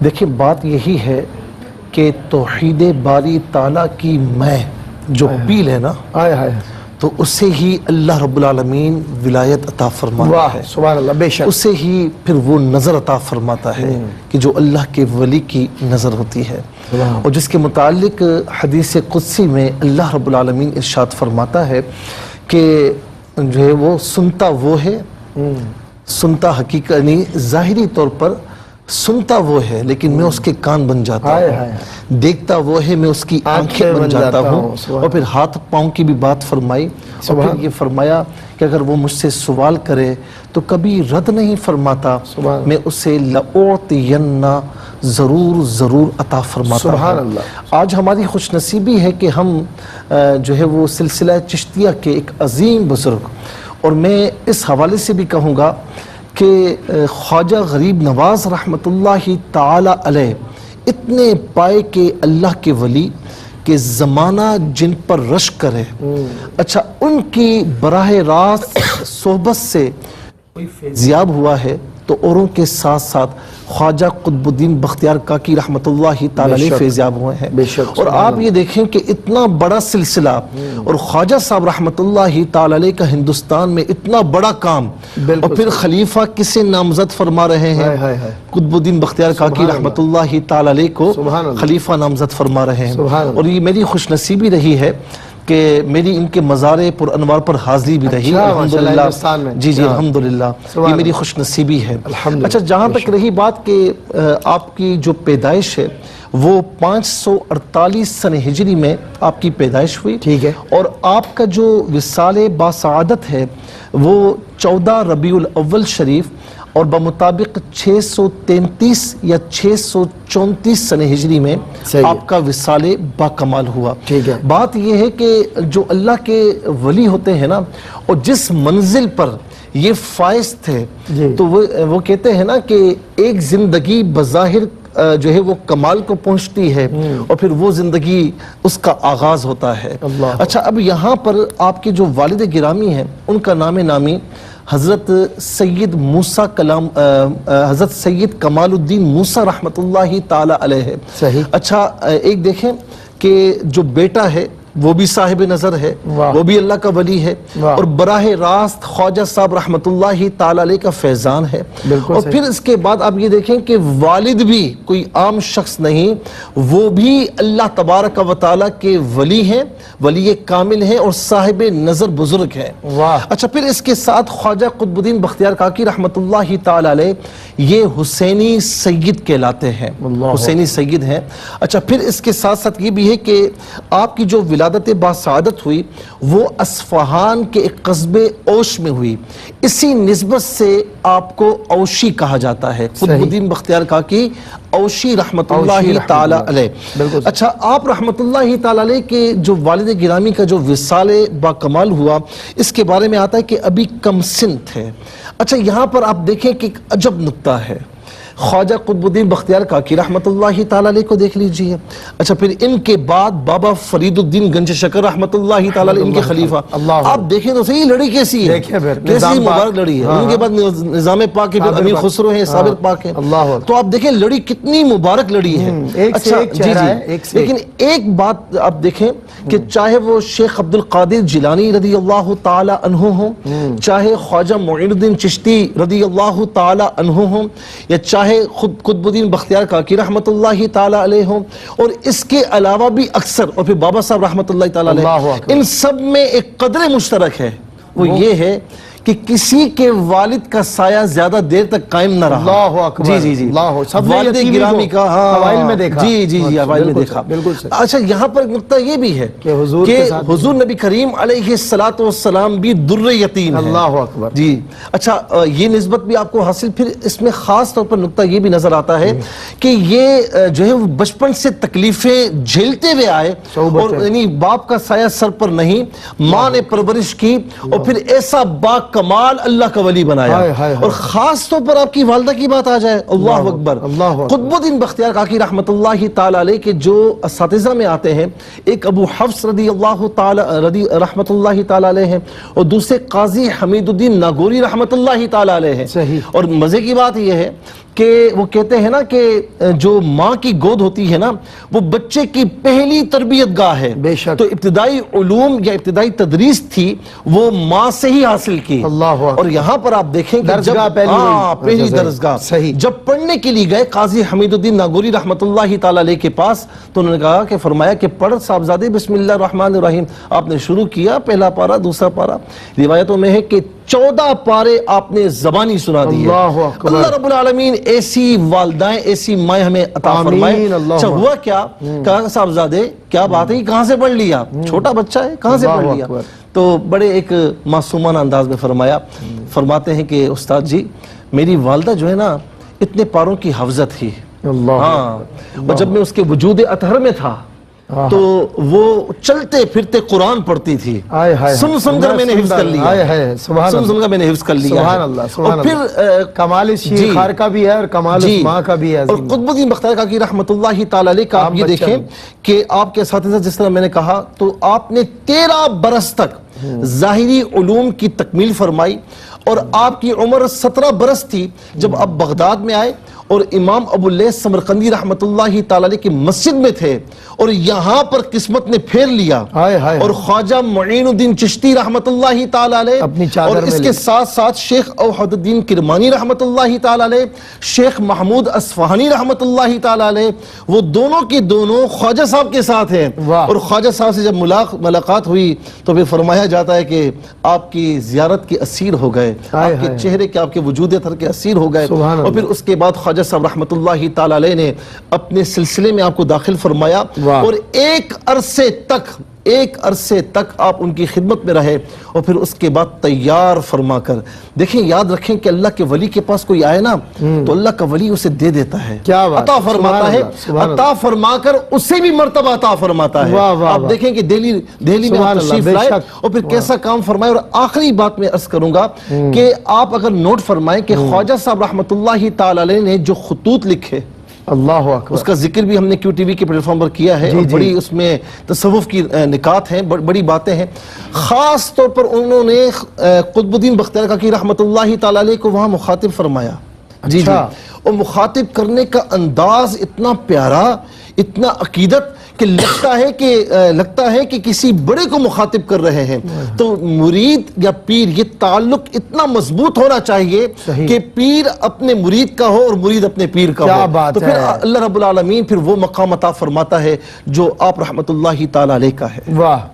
دیکھیں بات یہی ہے کہ توحید باری تعالیٰ کی میں جو پیل ہے نا تو اسے ہی اللہ رب العالمین ولایت عطا فرماتا ہے. سبحان اللہ، بے شک. اسے ہی پھر وہ نظر عطا فرماتا ہے کہ جو اللہ کے ولی کی نظر ہوتی ہے، اور جس کے متعلق حدیث قدسی میں اللہ رب العالمین ارشاد فرماتا ہے کہ جو ہے وہ سنتا وہ ہے، سنتا حقیقت یعنی ظاہری طور پر سنتا وہ ہے لیکن میں اس کے کان بن جاتا ہوں، دیکھتا وہ ہے میں اس کی آنکھیں بن جاتا ہوں. اور پھر ہاتھ پاؤں کی بھی بات فرمائی، اور پھر یہ فرمایا کہ اگر وہ مجھ سے سوال کرے تو کبھی رد نہیں فرماتا، میں اسے لأعطینا ضرور عطا فرماتا ہوں. آج ہماری خوش نصیبی ہے کہ ہم جو ہے وہ سلسلہ چشتیہ کے ایک عظیم بزرگ، اور میں اس حوالے سے بھی کہوں گا کہ خواجہ غریب نواز رحمۃ اللہ تعالی علیہ اتنے پائے کہ اللہ کے ولی کہ زمانہ جن پر رشک کرے، اچھا ان کی براہ راست صحبت سے کوئی فیضیاب ہوا ہے تو اوروں کے ساتھ ساتھ خواجہ قطب الدین بختیار کاکی رحمۃ اللہ تعالی علیہ فیضیاب ہوئے ہیں. اور آپ یہ دیکھیں کہ اتنا بڑا سلسلہ اور خواجہ صاحب رحمۃ اللہ تعالی علیہ کا ہندوستان میں اتنا بڑا کام، اور پھر خلیفہ کسے نامزد فرما رہے ہیں؟ قطب الدین بختیار کاکی رحمۃ اللہ تعالی علیہ کو خلیفہ نامزد فرما رہے ہیں. اور یہ میری خوش نصیبی رہی ہے کہ میری ان کے مزار پر انوار پر حاضری بھی رہی، الحمدللہ. جی الحمدللہ، یہ میری خوش نصیبی ہے. اچھا، جہاں تک رہی بات کہ آپ کی جو پیدائش ہے وہ 548 سن ہجری میں آپ کی پیدائش ہوئی، ٹھیک ہے، اور آپ کا جو وصال باسعادت ہے وہ 14 ربیع الاول شریف اور بمطابق 633 یا 634 سن ہجری میں آپ کا وصال با کمال ہوا. بات یہ ہے کہ جو اللہ کے ولی ہوتے ہیں نا، اور جس منزل پر یہ فائز تھے تو وہ کہتے ہیں نا کہ ایک زندگی بظاہر جو ہے وہ کمال کو پہنچتی ہے اور پھر وہ زندگی اس کا آغاز ہوتا ہے. اچھا، اب یہاں پر آپ کے جو والد گرامی ہیں ان کا نام نامی حضرت سید موسیٰ حضرت سید کمال الدین موسیٰ رحمۃ اللہ تعالی علیہ ہے. اچھا، ایک دیکھیں کہ جو بیٹا ہے وہ بھی صاحب نظر ہے، وہ بھی اللہ کا ولی ہے، اور براہ راست خواجہ صاحب رحمۃ اللہ تعالی علیہ کا فیضان ہے. اور پھر اس کے بعد آپ یہ دیکھیں کہ والد بھی کوئی عام شخص نہیں، وہ بھی اللہ تبارک و تعالی کے ولی ہیں، ولی کامل ہیں اور صاحب نظر بزرگ ہیں. اچھا، پھر اس کے ساتھ خواجہ قطب الدین بختیار کاکی رحمۃ اللہ تعالی علیہ یہ حسینی سید کہلاتے ہیں، حسینی سید ہیں. اچھا، پھر اس کے ساتھ ساتھ یہ بھی ہے کہ آپ کی جو ولادت باسعادت ہوئی وہ اصفہان کے ایک قصبے اوش میں ہوئی، اسی نسبت سے آپ کو اوشی کہا جاتا ہے، قطب الدین بختیار کاکی اوشی رحمت اللہ تعالی علیہ. اچھا، آپ رحمت اللہ تعالی علیہ کے جو والد گرامی کا جو وصال با کمال ہوا اس کے بارے میں آتا ہے کہ ابھی کم سن تھے. اچھا، یہاں پر آپ دیکھیں کہ ایک عجب نکتہ ہے. خواجہ قطب الدین بختیار کاکی رحمت اللہ تعالی علیہ کو دیکھ لیجئے. اچھا، پھر ان کے بعد بابا فرید الدین گنج شکر رحمت اللہ تعالی علیہ ان کے خلیفہ. آپ دیکھیں تو صحیح لڑی کیسی ہے، کیسی مبارک لڑی ہے. ان کے بعد نظام پاک ہے، پھر امیر خسرو ہیں، صابر پاک ہیں. تو آپ دیکھیں لڑی کتنی مبارک لڑی ہے. اچھا جی، لیکن ایک بات آپ دیکھیں کہ چاہے وہ شیخ عبد القادر جیلانی رضی اللہ تعالی عنہ ہوں، چاہے خواجہ معین الدین چشتی رضی اللہ تعالی عنہ ہوں، یا چاہے خود قطب الدین بختیار کاکی رحمت اللہ تعالی علیہ ہوں، اور اس کے علاوہ بھی اکثر، اور پھر بابا صاحب رحمت اللہ تعالی علیہ، ان سب میں ایک قدر مشترک ہے، وہ یہ ہے کہ کسی کے والد کا سایہ زیادہ دیر تک قائم نہ رہا. اللہ اکبر. جی جی، والد گرامی کا حوائل میں دیکھا. جی جی جی، حوائل میں دیکھا. اچھا، یہاں پر نقطہ یہ بھی ہے کہ حضور نبی کریم علیہ السلام بھی در یتیم ہے. اللہ اکبر. جی، اچھا، یہ نسبت بھی آپ کو حاصل. پھر اس میں خاص طور پر نقطہ یہ بھی نظر آتا ہے کہ یہ جو ہے بچپن سے تکلیفیں جھیلتے ہوئے آئے، اور یعنی باپ کا سایہ سر پر نہیں، ماں نے پرورش کی، اور پھر ایسا با کمال اللہ کا ولی بنایا. اور خاص طور پر آپ کی والدہ کی بات آ جائے، اللہ اکبر. قطب الدین بختیار کاکی رحمت اللہ تعالی علیہ کے جو اساتذہ میں آتے ہیں، ایک ابو حفص رضی اللہ تعالی رحمت اللہ تعالی علیہ ہیں، اور دوسرے قاضی حمید الدین ناگوری رحمت اللہ تعالی علیہ ہیں. اور مزے کی بات یہ ہے کہ وہ کہتے ہیں نا کہ جو ماں کی گود ہوتی ہے نا وہ بچے کی پہلی تربیت گاہ ہے. بے شک. تو ابتدائی علوم یا ابتدائی تدریس تھی وہ ماں سے ہی حاصل کی. اللہ اور یہاں پر آپ دیکھیں کہ درسگاہ پہلی درسگاہ صحیح. جب پڑھنے کے لیے گئے قاضی حمید الدین ناگوری رحمت اللہ تعالی علیہ کے پاس تو انہوں نے کہا کہ فرمایا کہ پڑھ صاحبزادے بسم اللہ الرحمن الرحیم. آپ نے شروع کیا پہلا پارہ دوسرا پارہ. روایتوں میں ہے کہ 14 پارے آپ نے زبانی سنا دیے. اللہ رب العالمین ایسی والدائیں ایسی مائیں ہمیں عطا فرمائے. اچھا ہوا کیا؟ کہا صاحبزادے کیا بات ہے کہاں سے پڑھ لیا؟ چھوٹا بچہ ہے کہاں سے پڑھ لیا؟ تو بڑے ایک معصومانہ انداز میں فرمایا. فرماتے ہیں کہ استاد جی میری والدہ جو ہے نا اتنے پاروں کی حفظت تھی. ہاں اور جب میں اس کے وجود اطہر میں تھا تو وہ چلتے پھرتے قرآن پڑھتی تھی. سن سن کر میں نے حفظ کر لیا. سن سن کر میں نے حفظ کر لیا. سبحان اللہ. اور پھر کمال شیر خار کا بھی ہے اور کمال ماں کا بھی ہے. اور قطب الدین بختیار کاکی رحمت اللہ تعالی علیہ کا آپ یہ دیکھیں کہ آپ کے اساتذہ جس طرح میں نے کہا تو آپ نے 13 برس تک ظاہری علوم کی تکمیل فرمائی اور آپ کی عمر 17 برس تھی جب آپ بغداد میں آئے اور امام ابو اللیث سمرقندی رحمت اللہ تعالی علیہ کی مسجد میں تھے اور یہاں پر قسمت نے پھیر لیا. اور خواجہ معین الدین چشتی رحمت اللہ تعالی علیہ اور اس کے ساتھ ساتھ شیخ اوحد الدین کرمانی رحمت اللہ تعالی علیہ شیخ محمود اصفہانی رحمت اللہ تعالی علیہ وہ دونوں کی دونوں خواجہ صاحب کے ساتھ ہیں. اور خواجہ صاحب سے جب ملاقات ہوئی تو پھر فرمایا جاتا ہے کہ آپ کی زیارت کے اسیر ہو گئے. آپ کے چہرے کے آپ کے وجود اطہر کے اسیر ہو گئے. اور پھر اس کے بعد خواجہ صاحب رحمت اللہ تعالی علیہ نے اپنے سلسلے میں آپ کو داخل فرمایا اور ایک عرصے تک آپ ان کی خدمت میں رہے اور پھر اس کے بعد تیار فرما کر دیکھیں یاد رکھیں کہ اللہ کے ولی کے پاس کوئی آئے نا تو اللہ کا ولی اسے دے دیتا ہے عطا فرماتا ہے عطا فرما کر اسے بھی مرتبہ عطا فرماتا ہے. آپ دیکھیں کہ دہلی میں تشریف لائے اور پھر کیسا کام فرمائے. اور آخری بات میں عرض کروں گا کہ آپ اگر نوٹ فرمائیں کہ خواجہ صاحب رحمت اللہ تعالی علیہ نے جو خطوط لکھے اللہ اکبر اس کا ذکر بھی ہم نے کیو ٹی وی کے پلیٹ فارم پر کیا ہے. بڑی اس میں تصوف کی نکات ہیں بڑی باتیں ہیں. خاص طور پر انہوں نے قطب الدین بختیار کاکی رحمت اللہ تعالی علیہ کو وہاں مخاطب فرمایا. جی اور مخاطب کرنے کا انداز اتنا پیارا اتنا عقیدت کہ لگتا ہے کہ کسی بڑے کو مخاطب کر رہے ہیں. تو مرید یا پیر یہ تعلق اتنا مضبوط ہونا چاہیے کہ پیر اپنے مرید کا ہو اور مرید اپنے پیر کا ہو. تو پھر اللہ رب العالمین پھر وہ مقام عطا فرماتا ہے جو آپ رحمت اللہ تعالی علیہ کا ہے. واہ